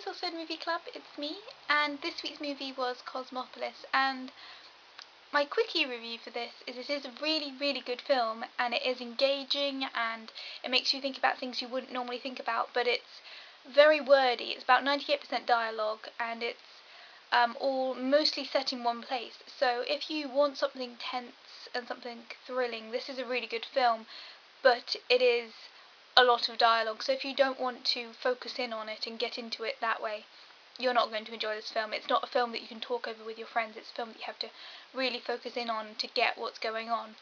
SourceFed Movie Club, it's me, and this week's movie was Cosmopolis, and my quickie review for this is it is a really, really good film, and it is engaging, and it makes you think about things you wouldn't normally think about, but it's very wordy. It's about 98% dialogue, and it's all mostly set in one place, so if you want something tense and something thrilling, this is a really good film, but it is a lot of dialogue, so if you don't want to focus in on it and get into it that way, you're not going to enjoy this film. It's not a film that you can talk over with your friends. It's a film that you have to really focus in on to get what's going on.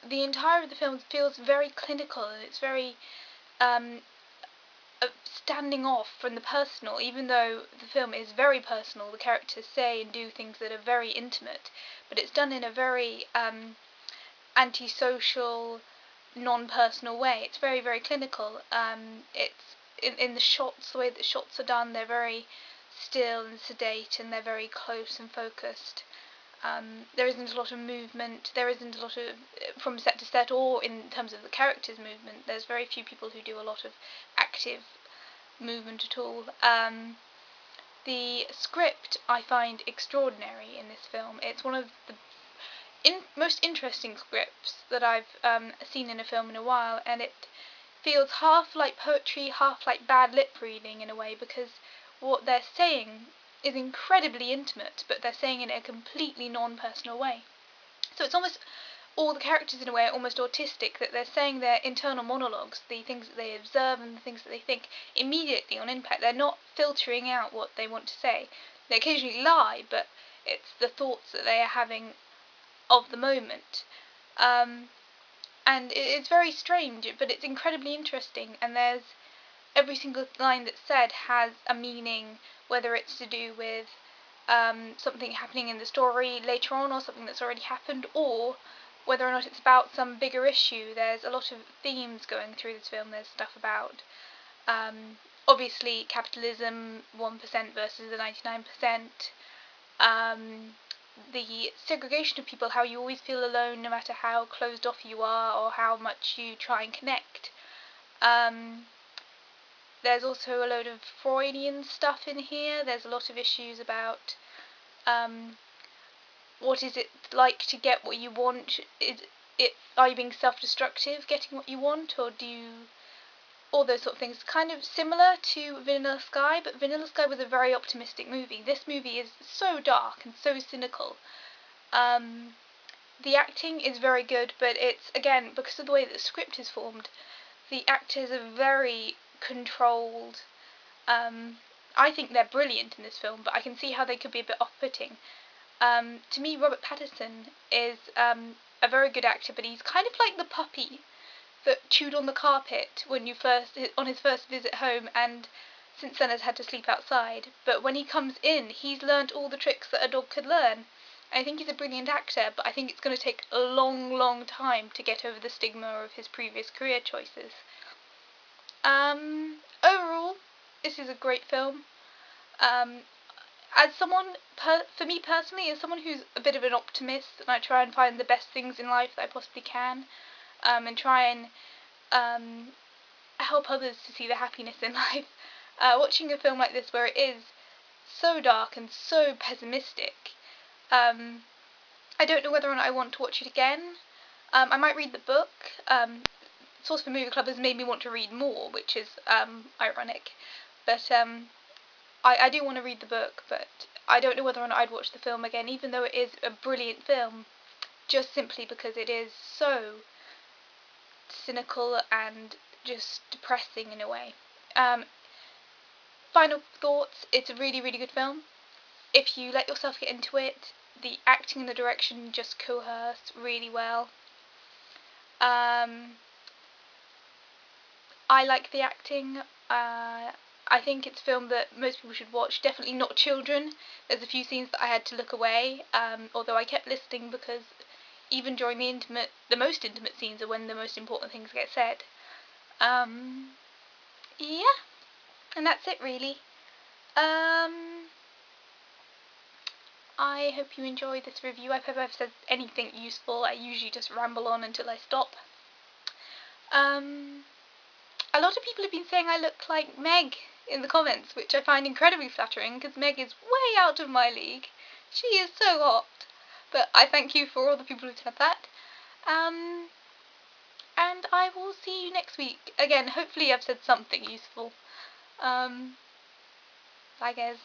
The entire of the film feels very clinical, and it's very standing off from the personal, even though the film is very personal. The characters say and do things that are very intimate, but it's done in a very antisocial, non-personal way. It's very, very clinical. It's in the shots, the way that the shots are done, they're very still and sedate, and they're very close and focused. There isn't a lot of movement, there isn't a lot of, from set to set, or in terms of the characters' movement, there's very few people who do a lot of active movement at all. The script I find extraordinary in this film. It's one of the most interesting scripts that I've seen in a film in a while, and it feels half like poetry, half like bad lip reading in a way, because what they're saying is incredibly intimate, but they're saying it in a completely non-personal way. So it's almost, all the characters in a way are almost autistic, that they're saying their internal monologues, the things that they observe and the things that they think, immediately on impact. They're not filtering out what they want to say. They occasionally lie, but it's the thoughts that they are having of the moment, and it's very strange, but it's incredibly interesting, and there's every single line that's said has a meaning, whether it's to do with something happening in the story later on, or something that's already happened, or whether or not it's about some bigger issue. There's a lot of themes going through this film. There's stuff about obviously capitalism, 1% versus the 99%, the segregation of people, how you always feel alone no matter how closed off you are or how much you try and connect. There's also a load of Freudian stuff in here. There's a lot of issues about what is it like to get what you want. Are you being self-destructive getting what you want, or do you, all those sort of things. Kind of similar to Vanilla Sky, but Vanilla Sky was a very optimistic movie. This movie is so dark and so cynical. The acting is very good, but it's, again, because of the way that the script is formed, the actors are very controlled. I think they're brilliant in this film, but I can see how they could be a bit off-putting. To me, Robert Pattinson is a very good actor, but he's kind of like the puppy that chewed on the carpet when on his first visit home, and since then has had to sleep outside. But when he comes in, he's learnt all the tricks that a dog could learn. I think he's a brilliant actor, but I think it's going to take a long, long time to get over the stigma of his previous career choices. Overall, this is a great film. As someone, for me personally, as someone who's a bit of an optimist, and I try and find the best things in life that I possibly can, and try and help others to see the happiness in life, watching a film like this where it is so dark and so pessimistic, I don't know whether or not I want to watch it again. I might read the book. SourceFed Movie Club has made me want to read more, which is ironic, but I do want to read the book, but I don't know whether or not I'd watch the film again, even though it is a brilliant film, just simply because it is so cynical and just depressing in a way. Final thoughts, it's a really, really good film. If you let yourself get into it, the acting and the direction just coerce really well. I like the acting. I think it's a film that most people should watch, definitely not children. There's a few scenes that I had to look away, although I kept listening, because even during the most intimate scenes are when the most important things get said. Yeah, and that's it really. I hope you enjoyed this review. I hope I've said anything useful. I usually just ramble on until I stop. A lot of people have been saying I look like Meg in the comments, which I find incredibly flattering because Meg is way out of my league. She is so hot. But I thank you for all the people who said that. And I will see you next week. Again, hopefully I've said something useful. Bye guys.